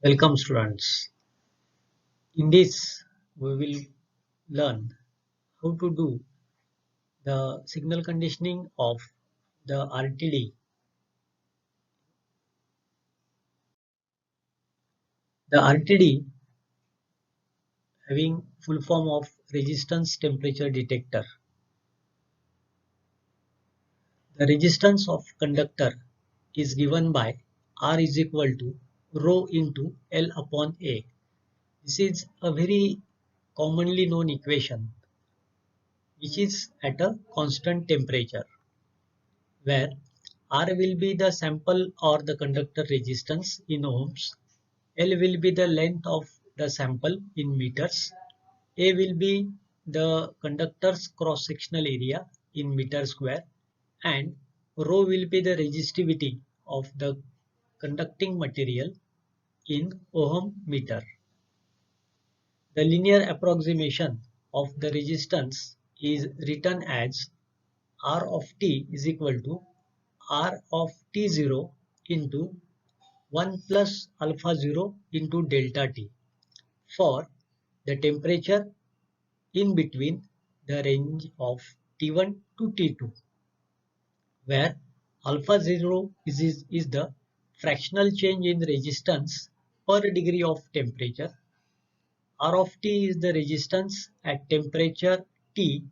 Welcome students. In this we will learn how to do the signal conditioning of the RTD. The RTD having full form of resistance temperature detector. The resistance of conductor is given by R is equal to rho into L upon A. This is a very commonly known equation which is at a constant temperature, where R will be the sample or the conductor resistance in ohms, L will be the length of the sample in meters, A will be the conductor's cross-sectional area in meter square, and rho will be the resistivity of the conducting material in ohm meter. The linear approximation of the resistance is written as R of t is equal to R of t0 into 1 plus alpha 0 into delta t for the temperature in between the range of T1 to T2, where alpha 0 is the fractional change in resistance per degree of temperature. R of t is the resistance at temperature T.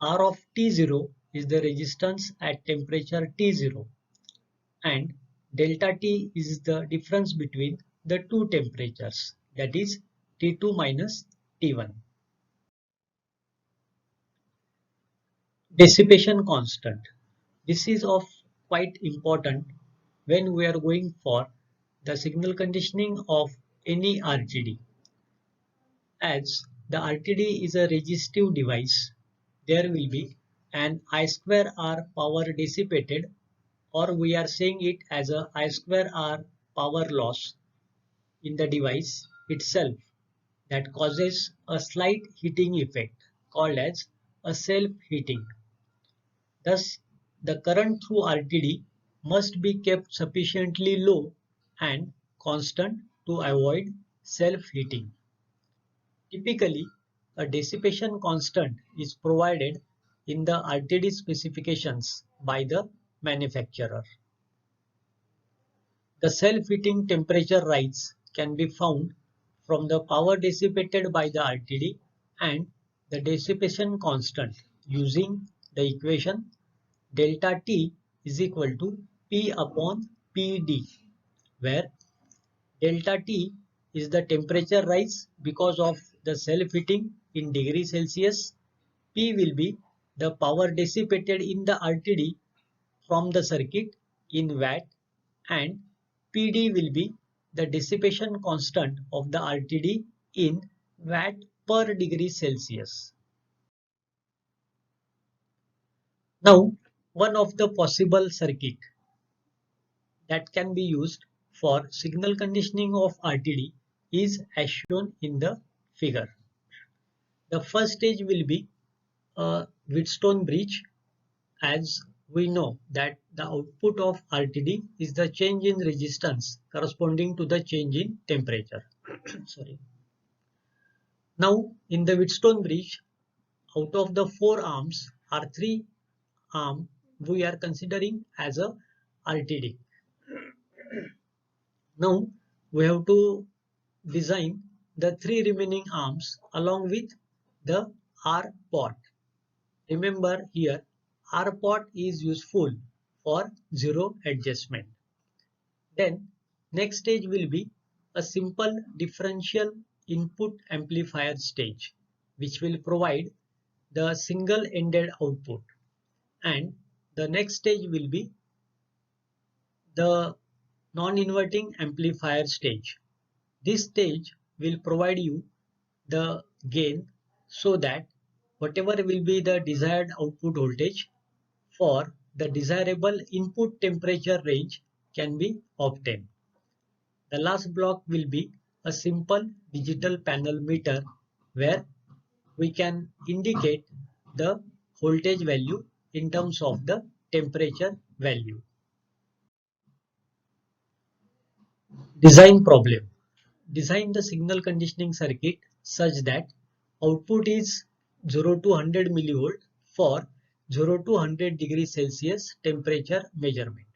R of T0 is the resistance at temperature T0, and delta T is the difference between the two temperatures, that is T2 minus T1. Dissipation constant. This is of quite important when we are going for the signal conditioning of any RTD. As the RTD is a resistive device, there will be an I square R power dissipated, or we are saying it as a I square R power loss in the device itself, that causes a slight heating effect called as a self-heating. Thus, the current through RTD must be kept sufficiently low and constant to avoid self-heating. Typically, a dissipation constant is provided in the RTD specifications by the manufacturer. The self-heating temperature rise can be found from the power dissipated by the RTD and the dissipation constant using the equation delta T is equal to P upon PD, where delta T is the temperature rise because of the self-heating in degree Celsius. P will be the power dissipated in the RTD from the circuit in watt, and PD will be the dissipation constant of the RTD in watt per degree Celsius. Now, one of the possible circuit that can be used for signal conditioning of RTD is as shown in the figure. The first stage will be a Wheatstone bridge, as we know that the output of RTD is the change in resistance corresponding to the change in temperature. Sorry. Now, in the Wheatstone bridge, out of the 4 arms or 3 arm we are considering as a RTD. Now we have to design the 3 remaining arms along with the R pot. Remember here, R pot is useful for zero adjustment. Then next stage will be a simple differential input amplifier stage, which will provide the single ended output, and the next stage will be the non-inverting amplifier stage. This stage will provide you the gain so that whatever will be the desired output voltage for the desirable input temperature range can be obtained. The last block will be a simple digital panel meter, where we can indicate the voltage value in terms of the temperature value. Design problem. Design the signal conditioning circuit such that output is 0 to 100 millivolt for 0 to 100 degrees Celsius temperature measurement.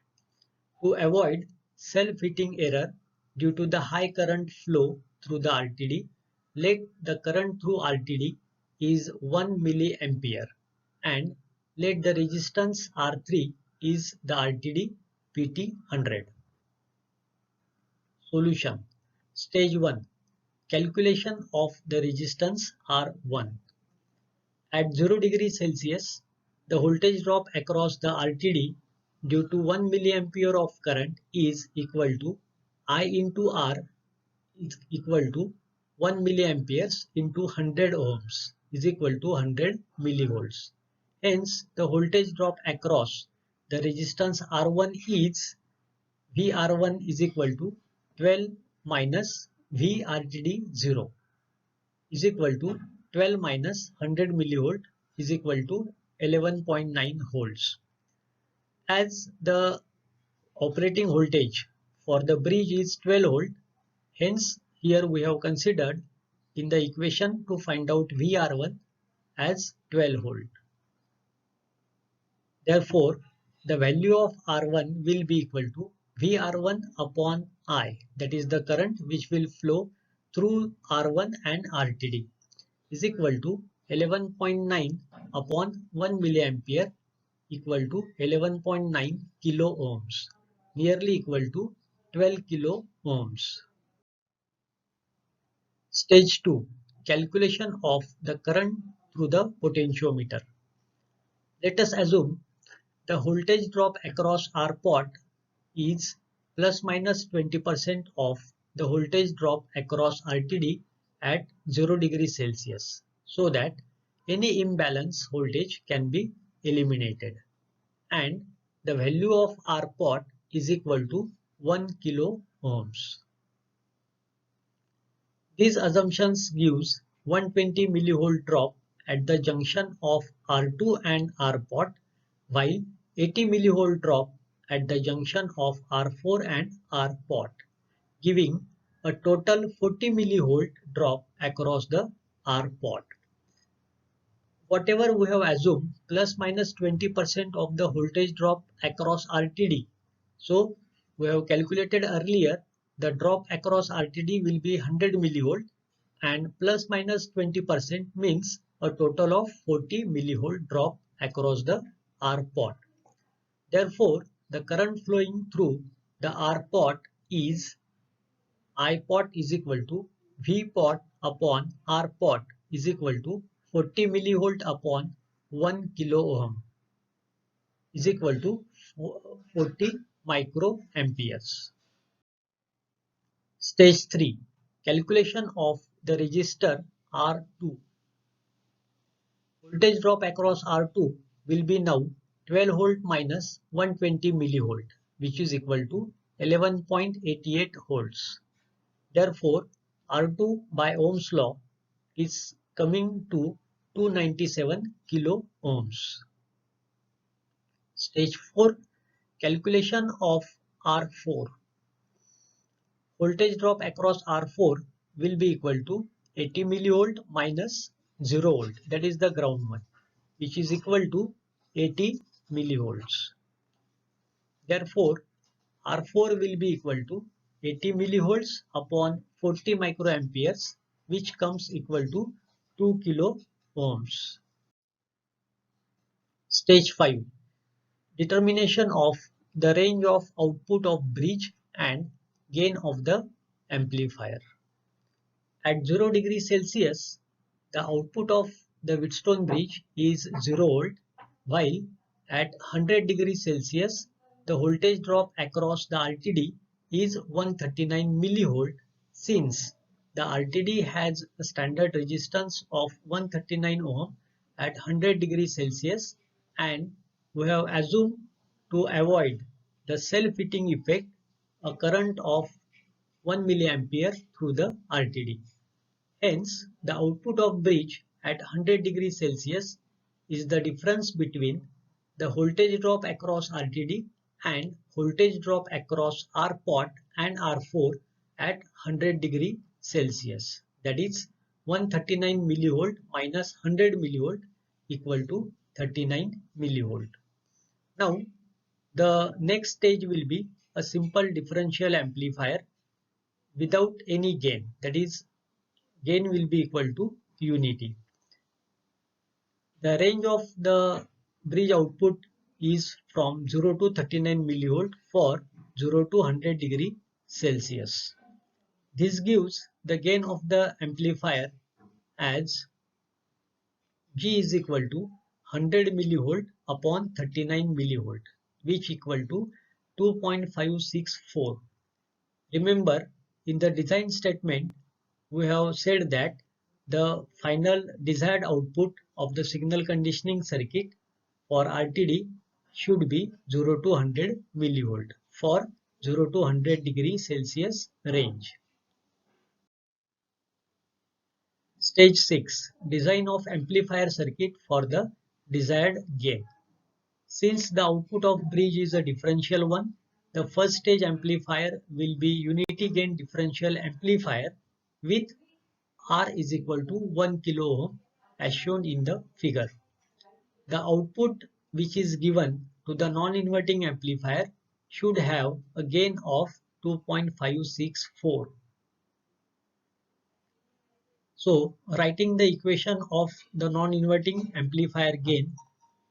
To avoid self-heating error due to the high current flow through the RTD, let the current through RTD is 1 milliampere and let the resistance R3 is the RTD PT100. Solution. Stage 1. Calculation of the resistance R1. At 0 degrees Celsius, the voltage drop across the RTD due to 1 milliampere of current is equal to I into R is equal to 1 milliamperes into 100 ohms is equal to 100 millivolts. Hence, the voltage drop across the resistance R1 is VR1 is equal to 12 minus VRTD 0 is equal to 12 minus 100 millivolt is equal to 11.9 volts. As the operating voltage for the bridge is 12 volt, hence here we have considered in the equation to find out VR1 as 12 volt. Therefore, the value of R1 will be equal to VR1 upon I, that is the current which will flow through R1 and RTD, is equal to 11.9 upon 1 milliampere equal to 11.9 kilo ohms, nearly equal to 12 kilo ohms. Stage 2. Calculation of the current through the potentiometer. Let us assume the voltage drop across our pot is plus minus 20% of the voltage drop across RTD at 0 degrees Celsius, so that any imbalance voltage can be eliminated and the value of R pot is equal to 1 kilo ohms. These assumptions gives 120 millivolt drop at the junction of R2 and R pot, while 80 millivolt drop at the junction of R4 and R pot, giving a total 40 millivolt drop across the R pot. Whatever we have assumed plus minus 20% of the voltage drop across RTD. So we have calculated earlier the drop across RTD will be 100 millivolt and plus minus 20% means a total of 40 millivolt drop across the R pot. Therefore, the current flowing through the R pot is I pot is equal to V pot upon R pot is equal to 40 millivolt upon 1 kilo ohm is equal to 40 microamperes. Stage 3. Calculation of the resistor R2. Voltage drop across R2 will be now 12 volt minus 120 millivolt, which is equal to 11.88 volts. Therefore, R2 by Ohm's law is coming to 297 kilo ohms. Stage 4. Calculation of R4. Voltage drop across R4 will be equal to 80 millivolt minus 0 volt, that is the ground one, which is equal to 80 millivolts. Therefore, R4 will be equal to 80 millivolts upon 40 microamperes, which comes equal to 2 kilo ohms. Stage 5. Determination of the range of output of bridge and gain of the amplifier. At 0 degrees Celsius, the output of the Wheatstone bridge is 0 volt, while at 100 degrees Celsius, the voltage drop across the RTD is 139 millivolt, since the RTD has a standard resistance of 139 ohm at 100 degrees Celsius, and we have assumed to avoid the self-heating effect a current of 1 milliampere through the RTD. Hence, the output of bridge at 100 degrees Celsius is the difference between the voltage drop across RTD and voltage drop across R pot and R4 at 100 degree Celsius. That is 139 millivolt minus 100 millivolt equal to 39 millivolt. Now the next stage will be a simple differential amplifier without any gain. That is, gain will be equal to unity. The range of the bridge output is from 0 to 39 millivolt for 0 to 100 degree Celsius. This gives the gain of the amplifier as G is equal to 100 millivolt upon 39 millivolt, which equal to 2.564. Remember, in the design statement, we have said that the final desired output of the signal conditioning circuit for RTD should be 0 to 100 millivolt for 0 to 100 degree Celsius range. Stage 6. Design of amplifier circuit for the desired gain. Since the output of bridge is a differential one, the first stage amplifier will be unity gain differential amplifier with R is equal to 1 kilo ohm as shown in the figure. The output which is given to the non-inverting amplifier should have a gain of 2.564. So, writing the equation of the non-inverting amplifier gain,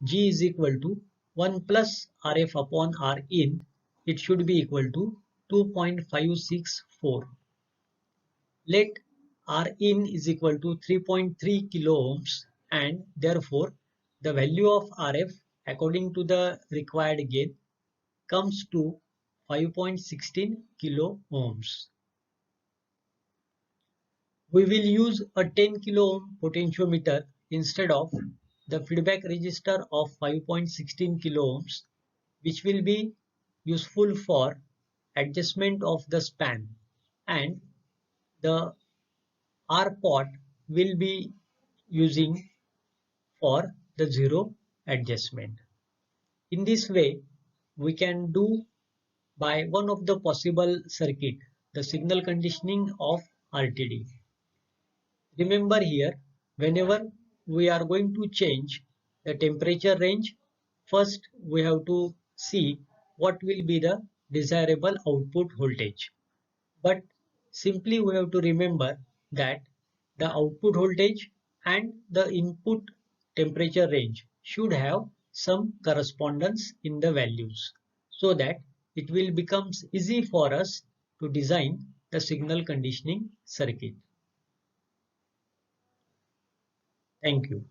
G is equal to 1 plus Rf upon Rin, it should be equal to 2.564. Let Rin is equal to 3.3 kilo ohms and therefore the value of Rf according to the required gain comes to 5.16 kilo ohms. We will use a 10 kilo ohm potentiometer instead of the feedback resistor of 5.16 kilo ohms, which will be useful for adjustment of the span, and the R pot will be using for the zero adjustment. In this way, we can do by one of the possible circuit, the signal conditioning of RTD. Remember here, whenever we are going to change the temperature range, first we have to see what will be the desirable output voltage. But simply we have to remember that the output voltage and the input temperature range should have some correspondence in the values, so that it will become easy for us to design the signal conditioning circuit. Thank you.